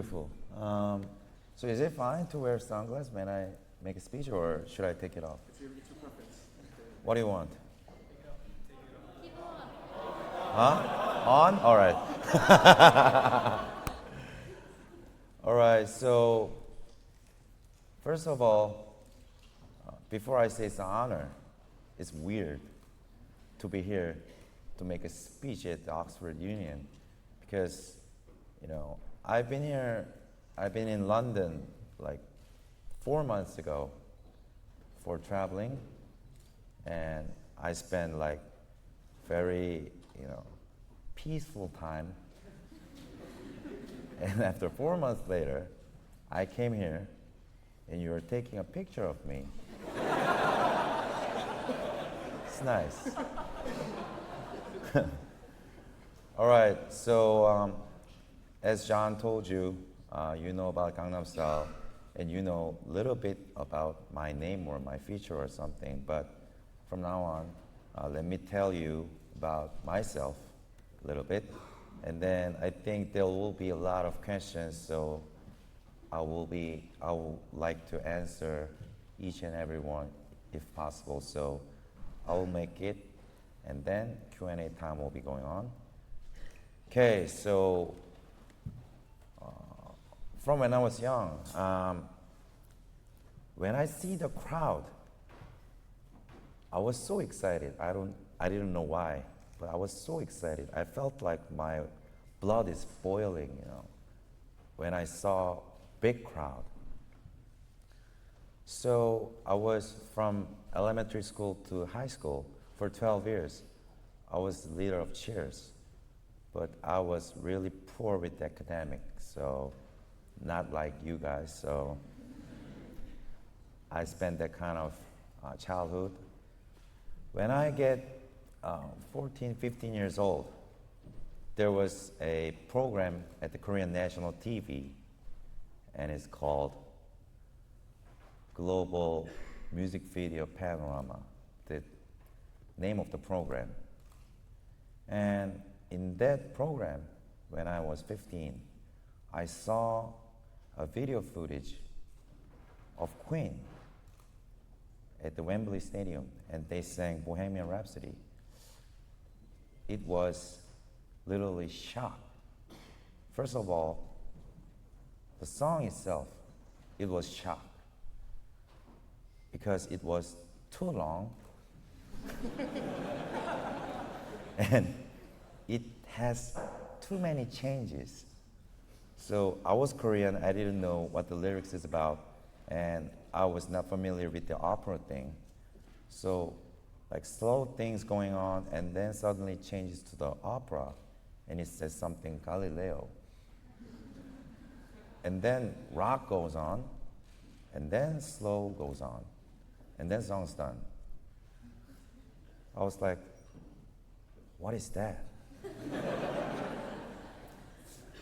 Beautiful. So is it fine to wear sunglasses when I make a speech, or should I take it off? It's your preference. What do you want? Huh? On? All right. All right. So first of all, before I say it's an honor, it's weird to be here to make a speech at the OxfordUnion because, I've been in London like 4 months ago for traveling, and I spent like very, peaceful time. And after 4 months later, I came here and you were taking a picture of me. It's nice. All right, so as John told you, you know about Gangnam Style, and you know a little bit about my name or my feature or something, but from now on, let me tell you about myself a little bit, and then I think there will be a lot of questions, so I would like to answer each and every one if possible, so I will make it, and then Q&A time will be going on. Okay, so from when I was young, when I see the crowd, I was so excited. I didn't know why, but I was so excited. I felt like my blood is boiling, when I saw big crowd. So I was from elementary school to high school for 12 years. I was the leader of cheers, but I was really poor with academics, so not like you guys. So I spent that kind of childhood. When I get 14, 15 years old, there was a program at the Korean national TV, and it's called Global Music Video Panorama, the name of the program. And in that program, when I was 15, I saw a video footage of Queen at the Wembley Stadium, and they sang Bohemian Rhapsody. It was literally shock. First of all, the song itself, it was shock because it was too long and it has too many changes. So I was Korean, I didn't know what the lyrics is about, and I was not familiar with the opera thing. So like slow things going on, and then suddenly changes to the opera, and it says something Galileo. And then rock goes on, and then slow goes on, and then song's done. I was like, what is that?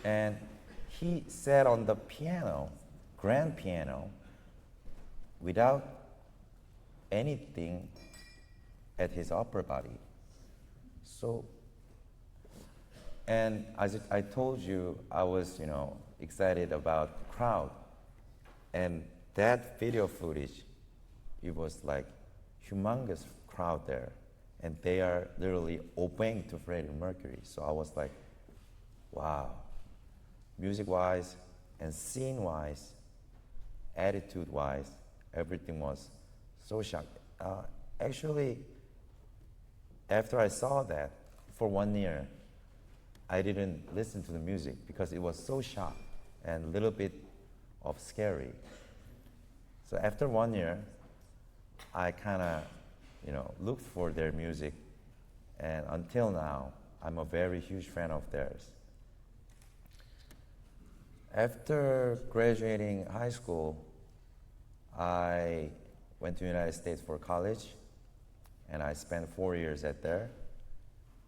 And he sat on the piano, grand piano, without anything at his upper body. So, and as I told you, I was, excited about crowd. And that video footage, it was like humongous crowd there. And they are literally obeying to Freddie Mercury. So I was like, wow. Music-wise and scene-wise, attitude-wise, everything was so shocked. Actually, after I saw that, for 1 year, I didn't listen to the music because it was so shocked and a little bit of scary. So after 1 year, I kind of, looked for their music, and until now, I'm a very huge fan of theirs. After graduating high school, I went to the United States for college, and I spent 4 years there.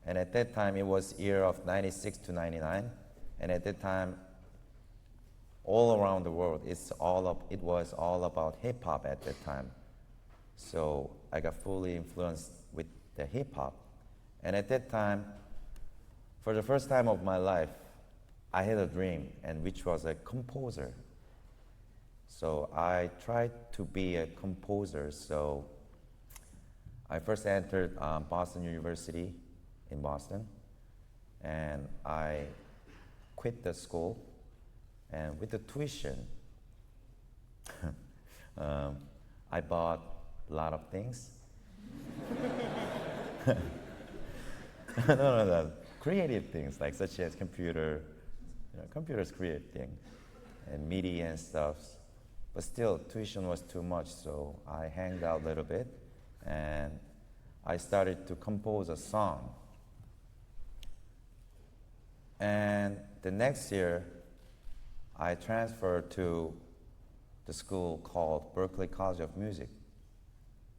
And at that time, it was year of 96 to 99, and at that time, all around the world, it was all about hip-hop at that time. So I got fully influenced with the hip-hop. And at that time, for the first time of my life, I had a dream, and which was a composer. So I tried to be a composer. So I first entered Boston University in Boston, and I quit the school. And with the tuition, I bought a lot of things. No, creative things, like such as computer. Computers create things, and media and stuff. But still, tuition was too much, so I hanged out a little bit, and I started to compose a song. And the next year, I transferred to the school called Berklee College of Music.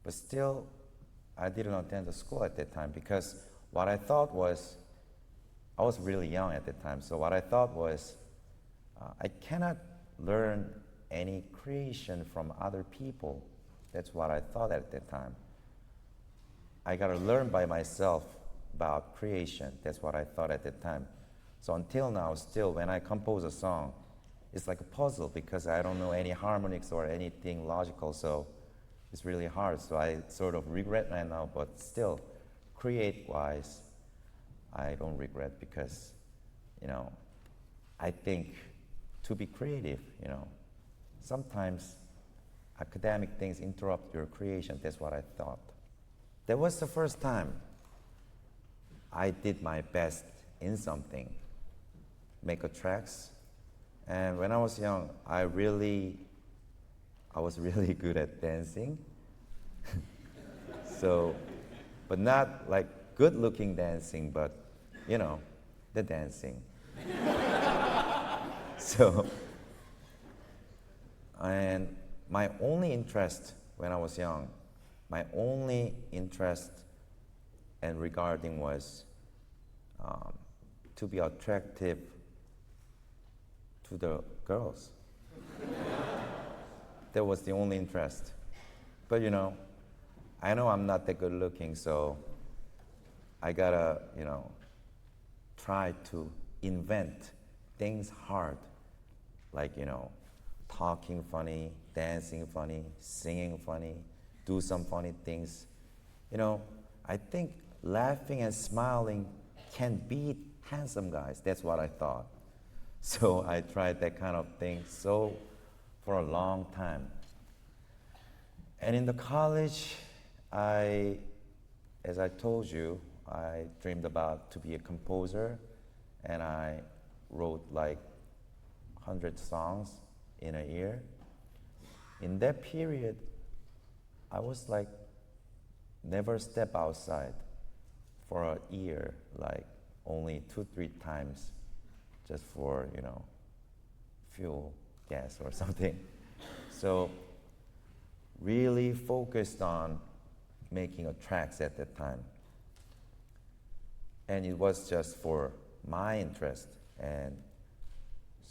But still, I didn't attend the school at that time because what I thought was, I was really young at that time, so what I thought was, I cannot learn any creation from other people. That's what I thought at that time. I gotta learn by myself about creation. That's what I thought at that time. So until now, still, when I compose a song, it's like a puzzle because I don't know any harmonics or anything logical, so it's really hard. So I sort of regret right now, but still, create-wise, I don't regret because, I think to be creative, sometimes academic things interrupt your creation. That's what I thought. That was the first time I did my best in something, make a tracks. And when I was young, I was really good at dancing. So, but not like good-looking dancing, but the dancing. So, and my only interest when I was young, my only interest and regarding was to be attractive to the girls. That was the only interest. But I know I'm not that good looking, so I gotta, try to invent things hard, like, talking funny, dancing funny, singing funny, do some funny things. I think laughing and smiling can beat handsome guys. That's what I thought. So I tried that kind of thing for a long time. And in the college, as I told you, I dreamed about to be a composer, and I wrote like 100 songs in a year. In that period, I was like never step outside for a year, like only 2-3 times just for, fuel, gas or something. So really focused on making a tracks at that time. And it was just for my interest, and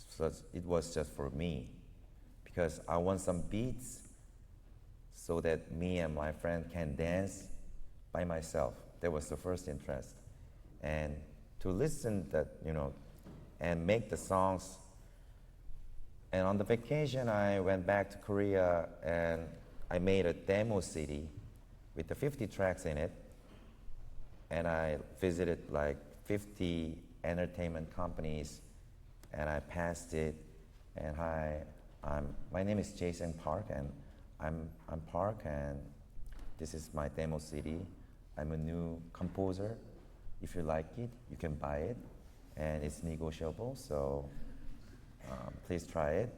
so it was just for me, because I want some beats so that me and my friend can dance by myself. That was the first interest. And to listen that, and make the songs. And on the vacation, I went back to Korea and I made a demo CD with the 50 tracks in it. And I visited like 50 entertainment companies, and I passed it. And my name is Jason Park, and I'm Park, and this is my demo CD. I'm a new composer. If you like it, you can buy it, and it's negotiable, so please try it.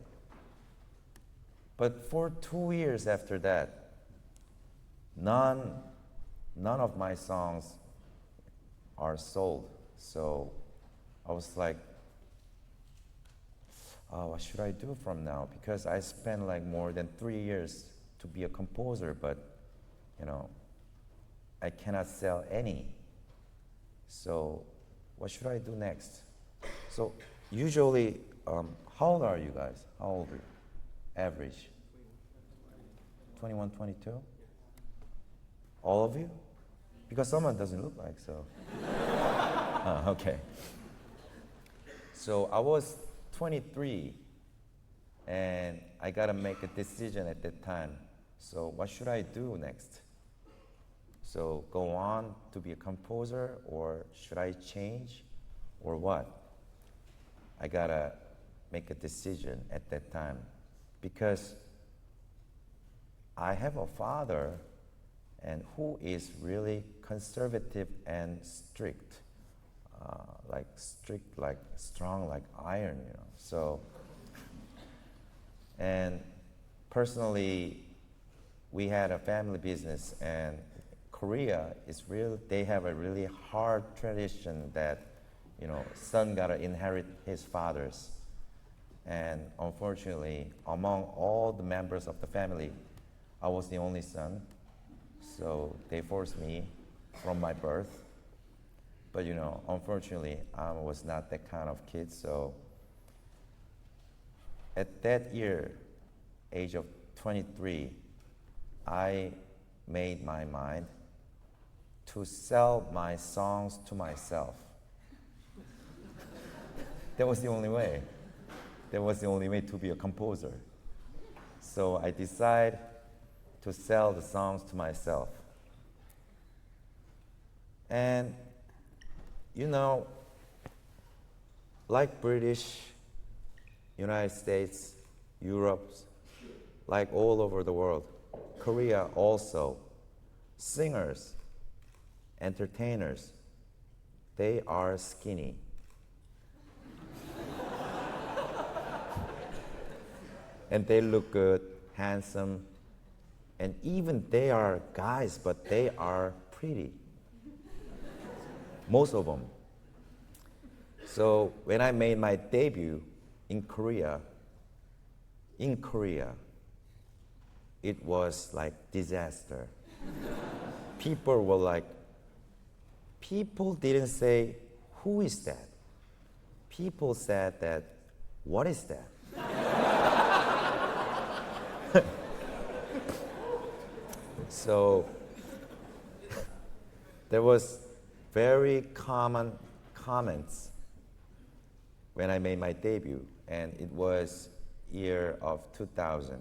But for 2 years after that, none of my songs are sold. So I was like, what should I do from now? Because I spent like more than 3 years to be a composer, but I cannot sell any. So what should I do next? So usually, how old are you guys? How old are you? Average? 21, 22? All of you? Because someone doesn't look like so. Okay. So I was 23, and I gotta make a decision at that time. So what should I do next? So go on to be a composer, or should I change, or what? I gotta make a decision at that time, because I have a father and who is really conservative and strict, like strong like iron, you know. So, and personally, we had a family business, and Korea is real. They have a really hard tradition that, you know, son gotta inherit his father's. And unfortunately, among all the members of the family, I was the only son. So they forced me from my birth. But you know, unfortunately, I was not that kind of kid. So at that year, age of 23, I made my mind to sell my songs to myself. That was the only way. That was the only way to be a composer. So I decided to sell the songs to myself. And, you know, like British, United States, Europe, like all over the world, Korea also, singers, entertainers, they are skinny. And they look good, handsome, and even they are guys, but they are pretty. Most of them. So when I made my debut in Korea, it was like disaster. People were like, people didn't say, who is that? People said that, what is that? So there was very common comments when I made my debut, and it was year of 2000.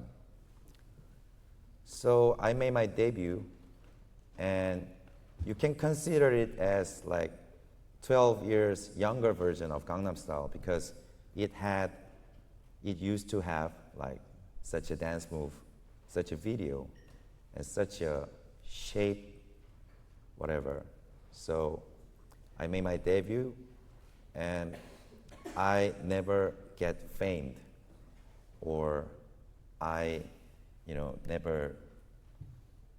So I made my debut, and you can consider it as like 12 years younger version of Gangnam Style, because it used to have like such a dance move, such a video, and such a shape, whatever. So I made my debut, and I never get famed, or I, never.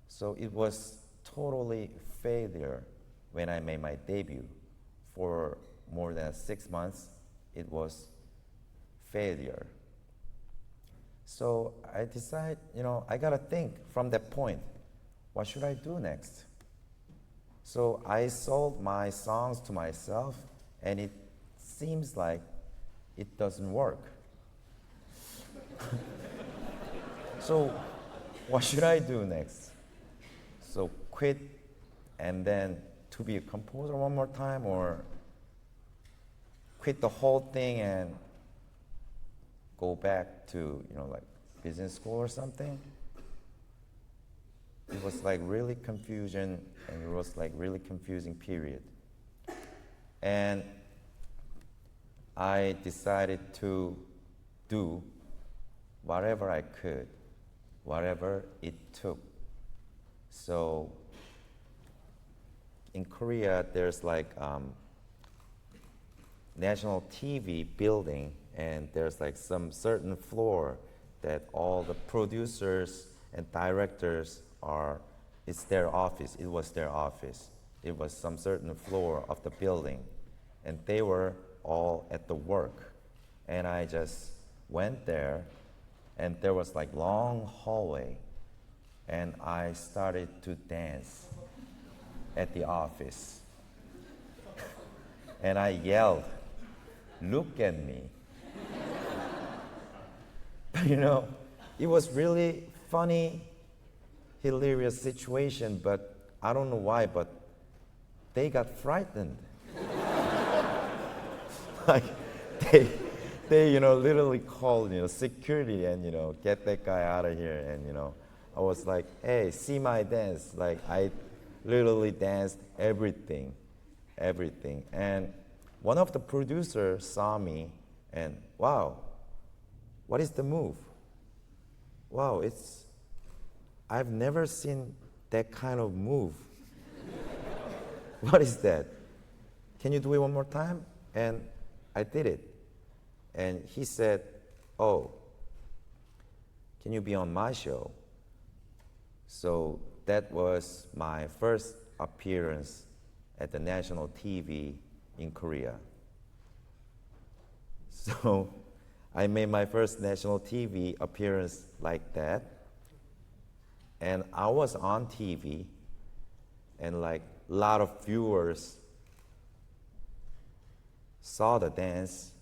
So it was totally failure when I made my debut. For more than 6 months, it was failure. So I decided, I gotta think from that point, what should I do next? So I sold my songs to myself, and it seems like it doesn't work. So what should I do next? So quit and then to be a composer one more time, or quit the whole thing and go back to, like business school or something? It was like really confusion, and it was like really confusing period. And I decided to do whatever I could, whatever it took. So in Korea, there's like national TV building, and there's like some certain floor that all the producers and directors it's their office. It was their office. It was some certain floor of the building, and they were all at the work. And I just went there, and there was like long hallway, and I started to dance at the office. And I yelled, "Look at me." It was really funny, hilarious situation, but I don't know why, but they got frightened. Like, they, they literally called, security and, get that guy out of here. And, I was like, hey, see my dance. Like, I literally danced everything. And one of the producers saw me and, wow, what is the move? Wow, I've never seen that kind of move. What is that? Can you do it one more time? And I did it. And he said, oh, can you be on my show? So that was my first appearance at the national TV in Korea. So I made my first national TV appearance like that. And I was on TV, and like a lot of viewers saw the dance.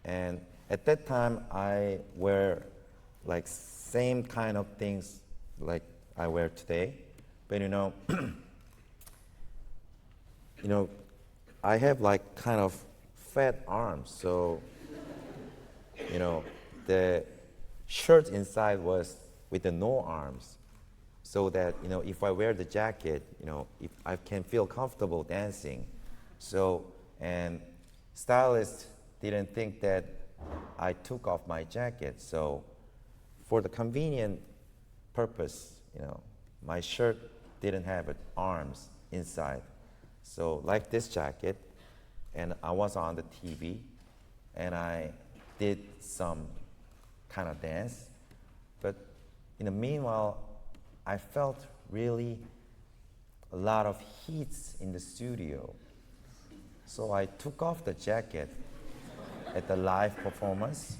And at that time, I wear like same kind of things like I wear today. But I have like kind of fat arms, so the shirt inside was with the no arms, so that if I wear the jacket, if I can feel comfortable dancing. So, and stylists didn't think that I took off my jacket. So for the convenient purpose, my shirt didn't have arms inside. So like this jacket, and I was on the TV, and I did some kind of dance. But in the meanwhile, I felt really a lot of heat in the studio. So I took off the jacket at the live performance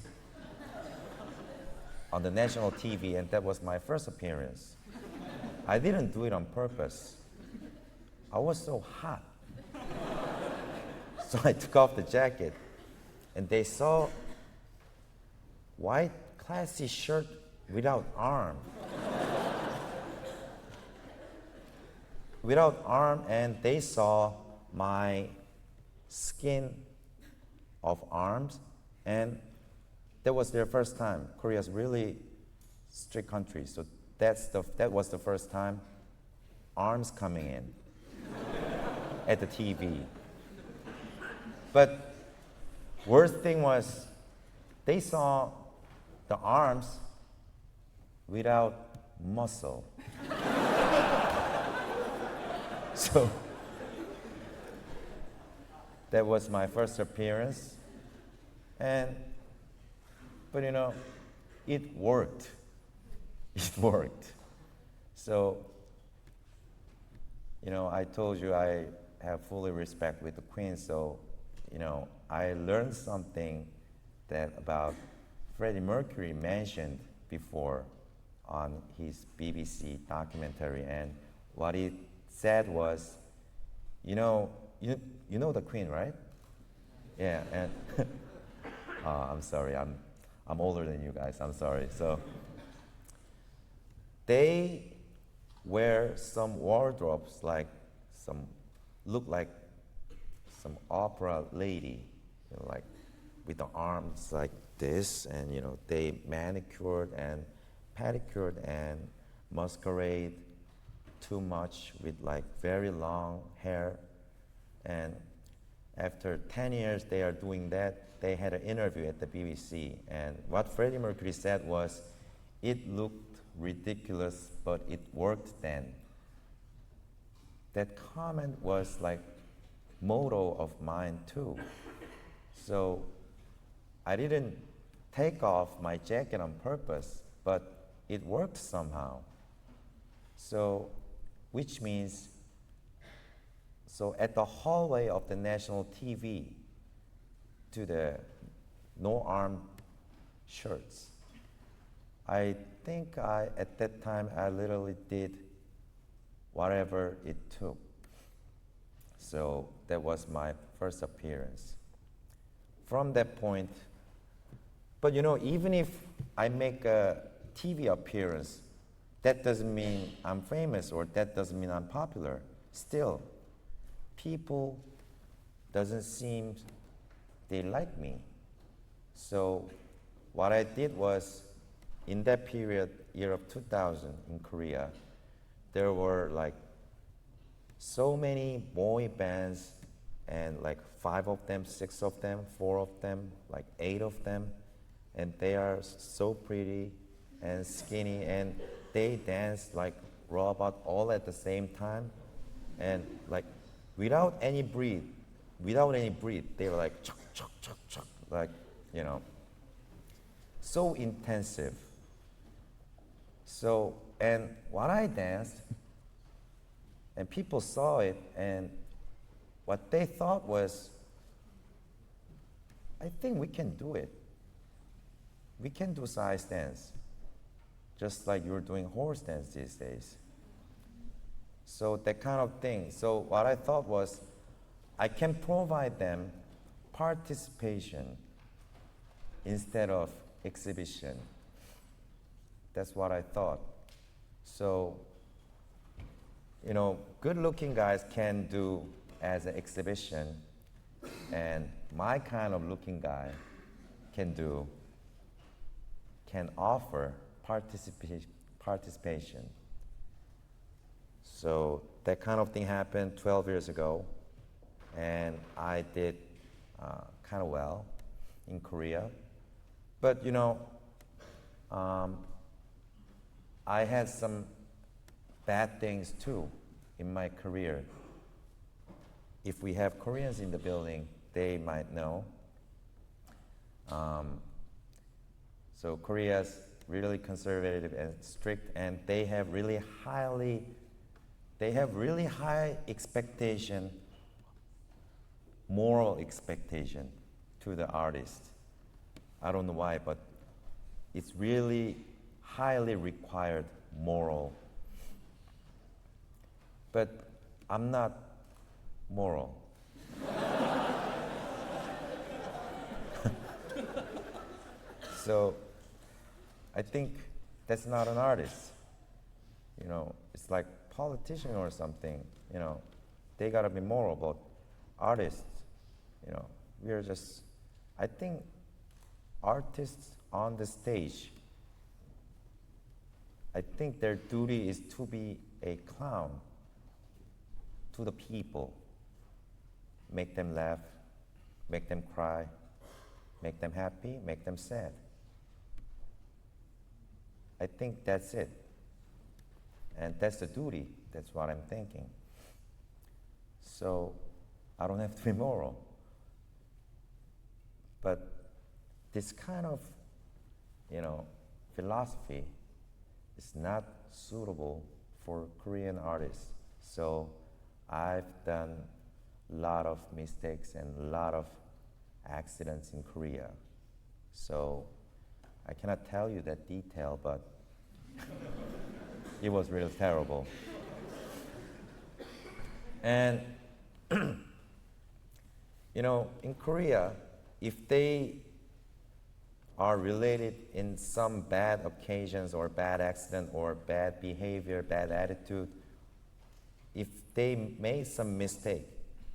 on the national TV, and that was my first appearance. I didn't do it on purpose. I was so hot. So I took off the jacket, and they saw white classy shirt without arm. Without arm, and they saw my skin of arms, and that was their first time. Korea's really strict country, so that was the first time arms coming in at the TV. But worst thing was they saw the arms without muscle. So that was my first appearance, but it worked. It worked. So I told you I have fully respect with the Queen. So I learned something that about Freddie Mercury mentioned before on his BBC documentary, and what he said was, you know the Queen, right? Yeah, and I'm sorry, I'm older than you guys. I'm sorry. So they wear some wardrobes look like some opera lady, like with the arms like this, and they manicured and pedicured and masquerade too much with like very long hair. And after 10 years they are doing that, they had an interview at the BBC, and what Freddie Mercury said was, it looked ridiculous, but it worked then. That comment was like motto of mine too. So I didn't take off my jacket on purpose, but it worked somehow. So, which means, so at the hallway of the national TV to the no-arm shirts, I think at that time, I literally did whatever it took. So that was my first appearance. From that point, but even if I make a TV appearance, that doesn't mean I'm famous, or that doesn't mean I'm popular. Still, people doesn't seem they like me. So what I did was, in that period, year of 2000 in Korea, there were like so many boy bands, and like 5 of them, 6 of them, 4 of them, like 8 of them, and they are so pretty and skinny, and they dance like robot all at the same time, and like without any breath, they were like chuk chuk chuk chuk, like, you know, so intensive. So, and what I danced, and people saw it, and what they thought was, I think we can do it. We can do Psy dance, just like you're doing horse dance these days. So that kind of thing. So what I thought was, I can provide them participation instead of exhibition. That's what I thought. So, you know, good-looking guys can do as an exhibition, and my kind of looking guy can offer participation. So that kind of thing happened 12 years ago, and I did kind of well in Korea. But you know, I had some bad things too in my career. If we have Koreans in the building, they might know. So Korea's really conservative and strict, and they have really high expectation, moral expectation to the artist. I don't know why, but it's really highly required moral. But I'm not moral. So I think that's not an artist. You know, it's like politician or something, you know, they gotta be moral, but artists, you know, we are just, I think artists on the stage, I think their duty is to be a clown to the people, make them laugh, make them cry, make them happy, make them sad. I think that's it. And that's the duty. That's what I'm thinking. So I don't have to be moral. But this kind of, you know, philosophy is not suitable for Korean artists. So I've done a lot of mistakes and a lot of accidents in Korea. So I cannot tell you that detail, but it was really terrible. And you know, in Korea, if they are related in some bad occasions or bad accident or bad behavior, bad attitude, if they made some mistake,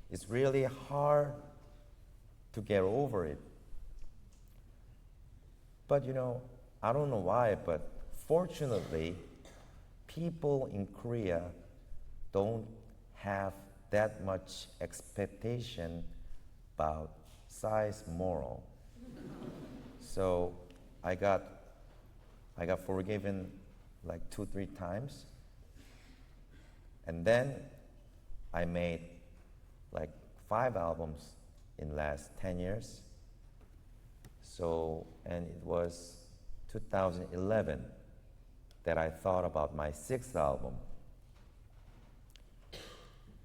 it's really hard to get over it. But you know, I don't know why, but fortunately, people in Korea don't have that much expectation about Psy's moral. So I got forgiven like 2-3 times, and then I made like 5 albums in last 10 years. So, and it was 2011 that I thought about my 6th album.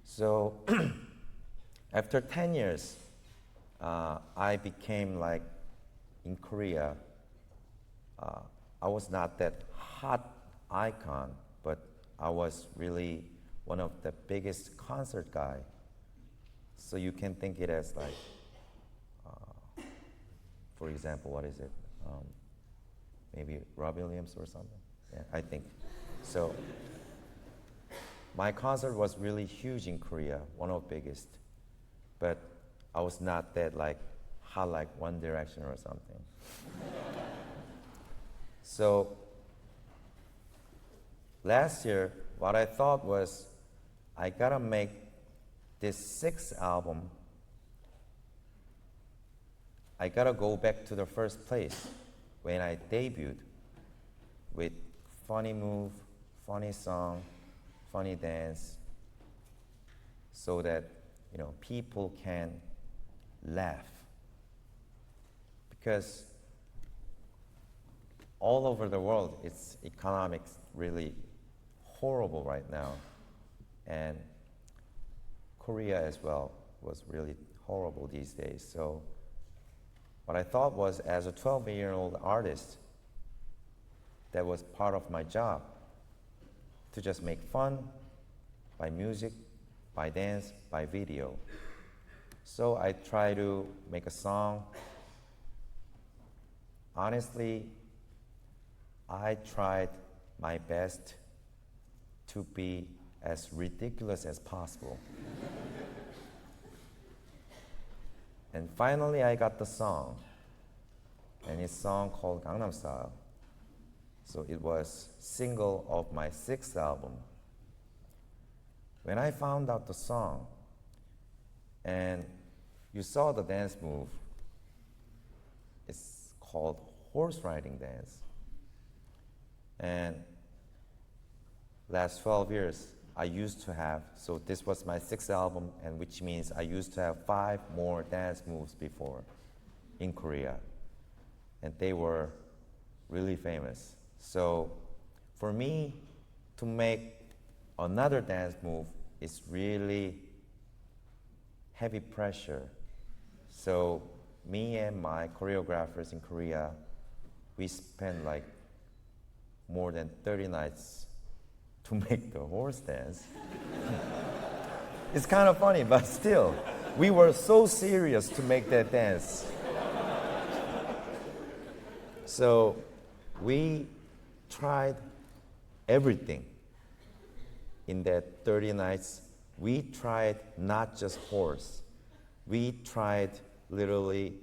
So after 10 years, I became like, in Korea, I was not that hot icon, but I was really one of the biggest concert guy. So you can think it as like, for example, what is it? Maybe Robbie Williams or something? Yeah, I think. So my concert was really huge in Korea, one of the biggest. But I was not that like hot like One Direction or something. So last year, what I thought was, I gotta make this sixth album. I gotta go back to the first place when I debuted with funny move, funny song, funny dance, so that people can laugh. Because all over the world, it's economics really horrible right now, and Korea as well was really horrible these days. So what I thought was, as a 12-year-old artist, that was part of my job, to just make fun by music, by dance, by video. So I try to make a song. Honestly, I tried my best to be as ridiculous as possible. And finally I got the song, and it's a song called Gangnam Style. So it was single of my sixth album. When I found out the song, and you saw the dance move, it's called horse riding dance. And last 12 years, I used to have, so this was my sixth album, and which means I used to have 5 more dance moves before in Korea. And they were really famous. So for me to make another dance move is really heavy pressure. So me and my choreographers in Korea, we spent like more than 30 nights to make the horse dance. It's kind of funny, but still, we were so serious to make that dance. So we tried everything in that 30 nights. We tried not just horse. We tried literally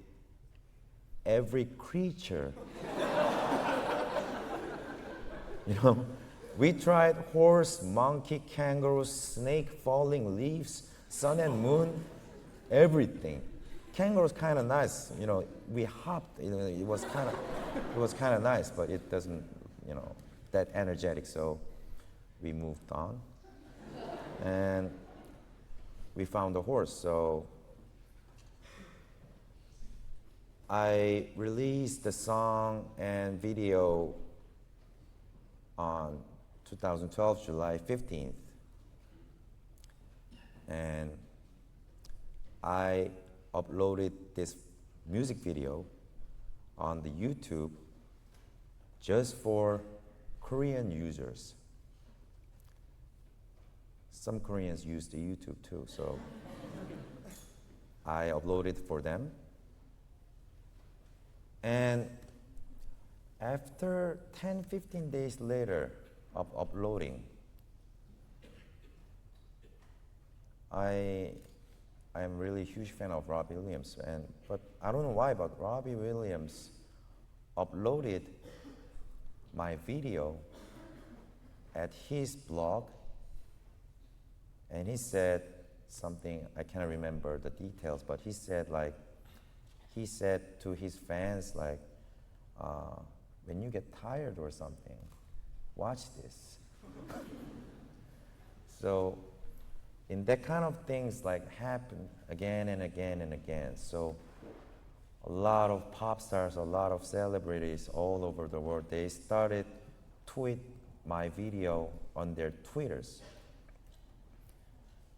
every creature. We tried horse, monkey, kangaroo, snake, falling leaves, sun and moon, everything. Kangaroo's kind of nice. We hopped. It was kind of nice, but it doesn't, that energetic. So we moved on, and we found a horse. So I released the song and video on 2012, July 15th. And I uploaded this music video on the YouTube just for Korean users. Some Koreans use the YouTube too, so I uploaded for them. And after 10-15 days later of uploading, I am really a huge fan of Robbie Williams, but I don't know why, but Robbie Williams uploaded my video at his blog, and he said something, I cannot remember the details, but he said to his fans, when you get tired or something, watch this. So in that kind of things happen again and again and again. So a lot of pop stars, a lot of celebrities all over the world, they started tweet my video on their Twitters.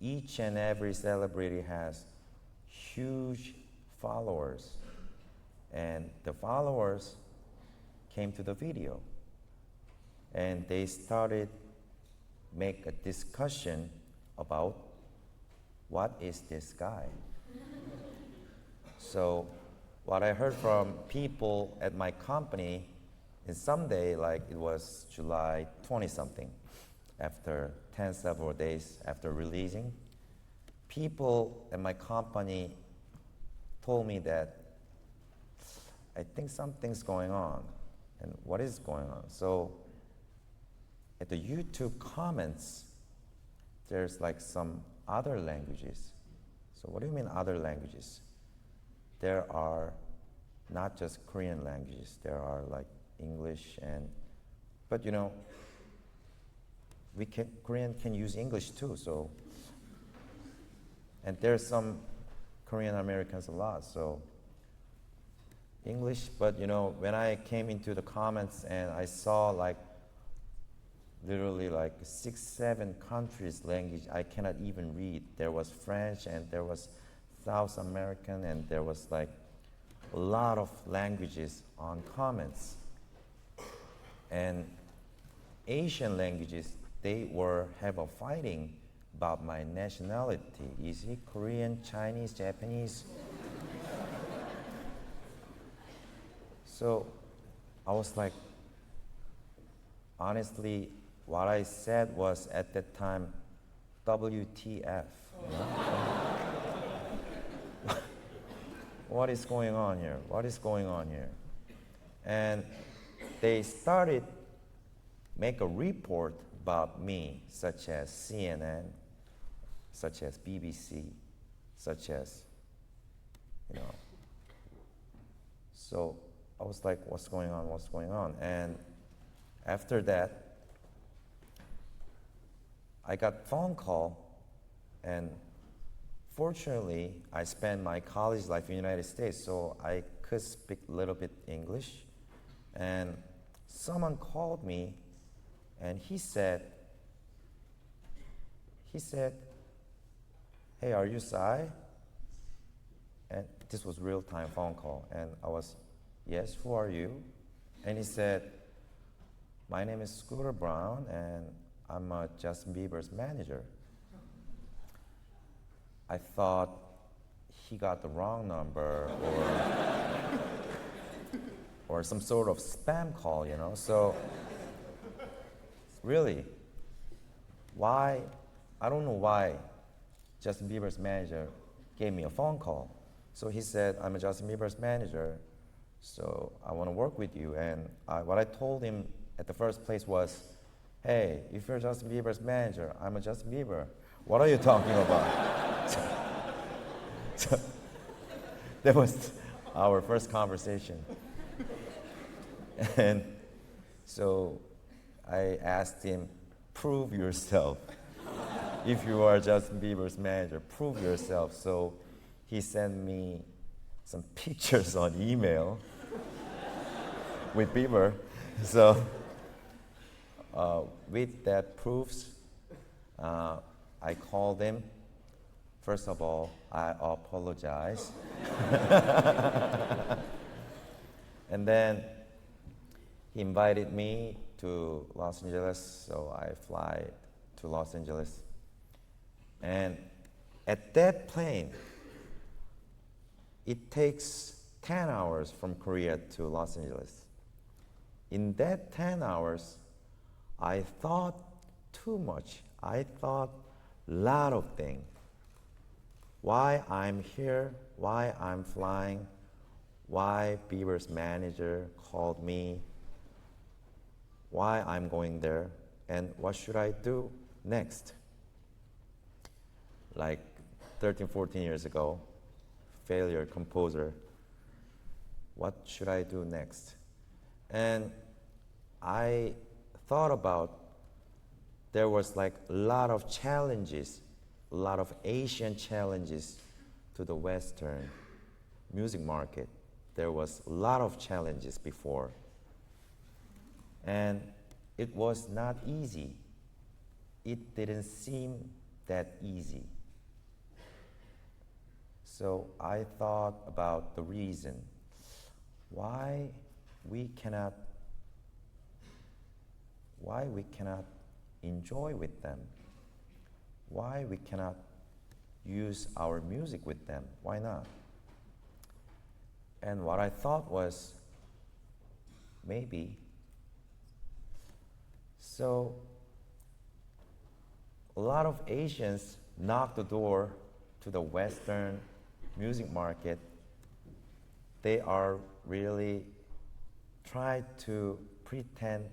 Each and every celebrity has huge followers, and the followers came to the video, and they started make a discussion about what is this guy. So what I heard from people at my company is someday, it was July 20-something, after 10 several days after releasing, people at my company told me that I think something's going on. And what is going on? So at the YouTube comments, there's like some other languages. So what do you mean other languages? There are not just Korean languages. There are like English but you know, Korean can use English too. So, and there's some Korean Americans a lot. So English, but you know, when I came into the comments and I saw like literally like 6, 7 countries' language I cannot even read. There was French and there was South American and there was like a lot of languages on comments. And Asian languages, they have a fighting about my nationality. Is he Korean, Chinese, Japanese? So I was like, honestly, what I said was at that time, WTF. You know? What is going on here? What is going on here? And they started make a report about me, such as CNN, such as BBC, such as, you know. So I was like, what's going on, what's going on? And after that, I got phone call, and fortunately, I spent my college life in the United States, so I could speak a little bit English. And someone called me, and he said, hey, are you Psy? And this was real-time phone call, and I was, yes, who are you? And he said, my name is Scooter Brown, and I'm Justin Bieber's manager. I thought he got the wrong number or some sort of spam call, you know. So really, why? I don't know why Justin Bieber's manager gave me a phone call. So he said, I'm a Justin Bieber's manager, so I want to work with you. And what I told him at the first place was, hey, if you're Justin Bieber's manager, I'm a Justin Bieber. What are you talking about? So that was our first conversation. And so I asked him, prove yourself. If you are Justin Bieber's manager, prove yourself. So he sent me some pictures on email with Bieber. So with that proofs, I called him. First of all, I apologize. And then he invited me to Los Angeles, so I fly to Los Angeles. And at that plane, it takes 10 hours from Korea to Los Angeles. In that 10 hours, I thought too much. I thought a lot of things. Why I'm here, why I'm flying, why Bieber's manager called me, why I'm going there, and what should I do next? Like 13, 14 years ago, failure composer, what should I do next? And I thought about, there was like a lot of challenges, a lot of Asian challenges to the Western music market. There was a lot of challenges before. And it was not easy. It didn't seem that easy. So I thought about the reason why we cannot enjoy with them, why we cannot use our music with them, why not? And what I thought was, maybe, so a lot of Asians knock the door to the Western music market. They are really try to pretend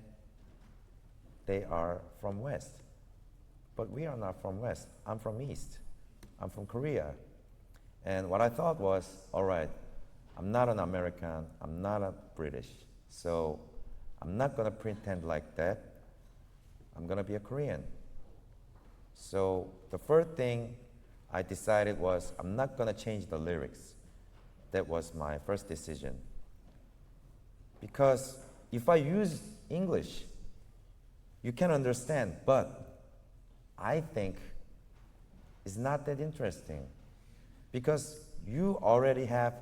they are from West. But we are not from West. I'm from East. I'm from Korea. And what I thought was, all right, I'm not an American, I'm not a British, so I'm not going to pretend like that. I'm going to be a Korean. So the first thing I decided was I'm not going to change the lyrics. That was my first decision. Because if I use English, you can understand, but I think it's not that interesting. Because you already have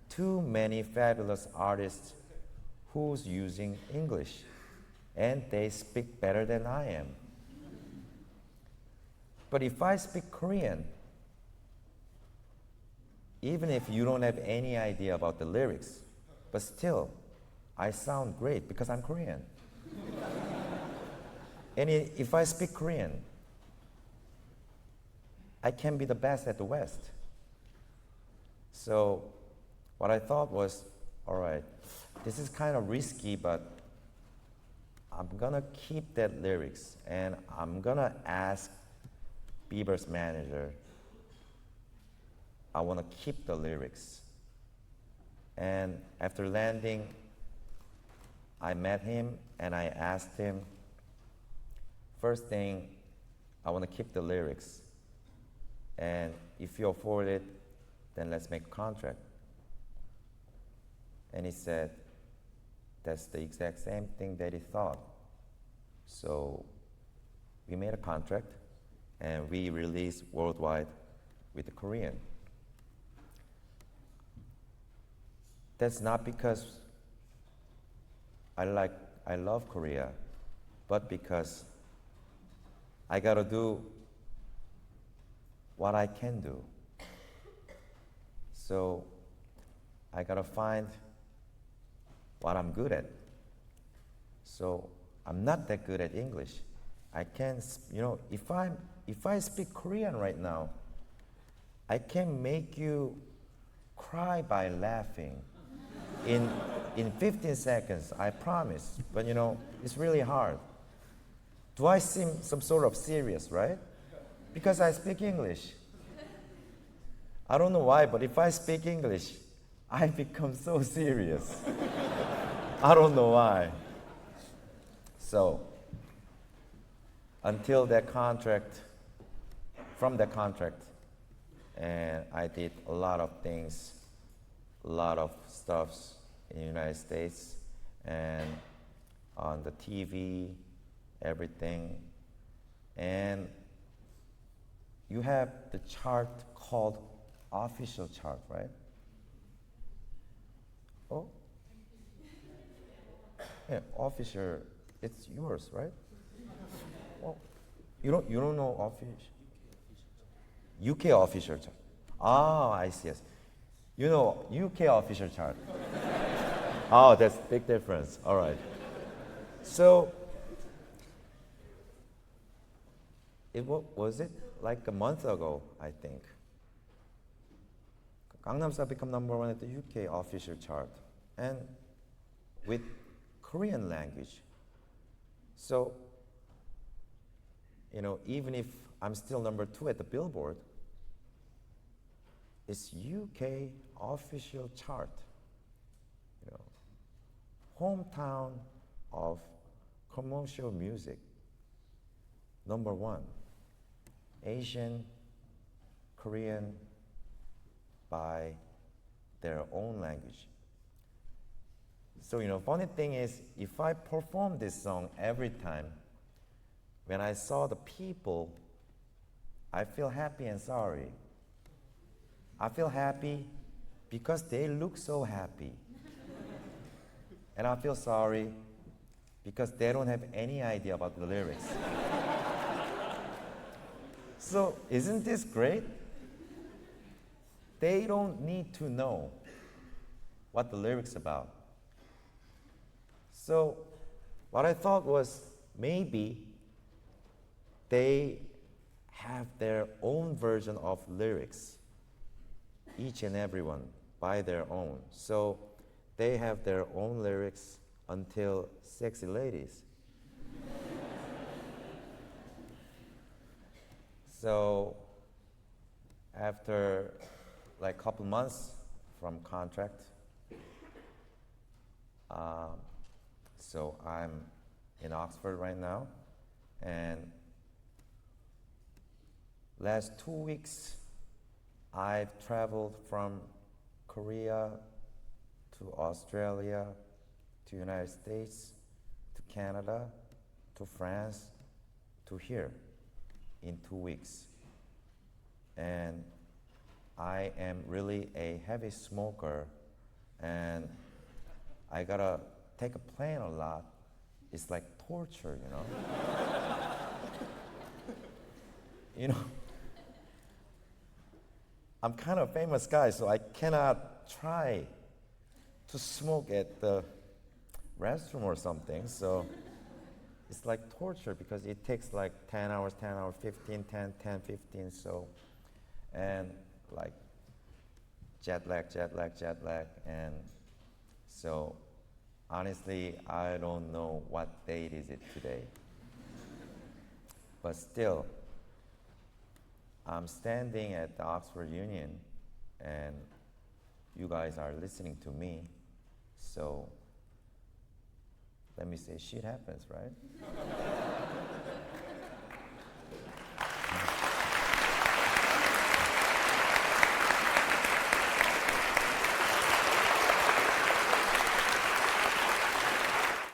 too many fabulous artists who's using English, and they speak better than I am. But if I speak Korean, even if you don't have any idea about the lyrics, but still, I sound great because I'm Korean. And if I speak Korean, I can be the best at the West. So what I thought was, all right, this is kind of risky, but I'm gonna keep that lyrics, and I'm gonna ask Bieber's manager, I wanna keep the lyrics. And after landing, I met him and I asked him, first thing, I wanna keep the lyrics. And if you afford it, then let's make a contract. And he said, that's the exact same thing that he thought. So we made a contract and we released worldwide with the Korean. That's not because I love Korea, but because I gotta do what I can do. So I gotta find what I'm good at. So I'm not that good at English. I can, if I speak Korean right now, I can make you cry by laughing in 15 seconds, I promise. But it's really hard. Do I seem some sort of serious, right? Because I speak English. I don't know why, but if I speak English, I become so serious. I don't know why. So, until that contract, from that contract, and I did a lot of things, a lot of stuffs in the United States, and on the TV, everything. And you have the chart called official chart, right? Oh? Yeah, official, it's yours, right? Well, you don't know official? UK official chart. Ah, I see, yes. You know UK official chart. Oh, that's a big difference. All right. So, was it like a month ago, I think? Gangnam Style became #1 at the UK official chart, and with Korean language. So, even if I'm still #2 at the Billboard, it's UK official chart. Hometown of commercial music. #1, Asian, Korean, by their own language. So, funny thing is, if I perform this song every time, when I saw the people, I feel happy and sorry. I feel happy because they look so happy. And I feel sorry because they don't have any idea about the lyrics. So, isn't this great? They don't need to know what the lyrics about. So, what I thought was maybe they have their own version of lyrics, each and every one by their own. So they have their own lyrics until sexy ladies. So after like a couple months from contract, so I'm in Oxford right now, and last 2 weeks I've traveled from Korea to Australia, to United States, to Canada, to France, to here in 2 weeks. And I am really a heavy smoker, and I gotta take a plane a lot. It's like torture, you know? You know, I'm kind of a famous guy, so I cannot try to smoke at the restroom or something. So it's like torture because it takes like 10 hours, 15, 10, 15, so, and like jet lag, and so honestly, I don't know what date is it today. But still, I'm standing at the OxfordUnion, and you guys are listening to me, so let me say shit happens, right?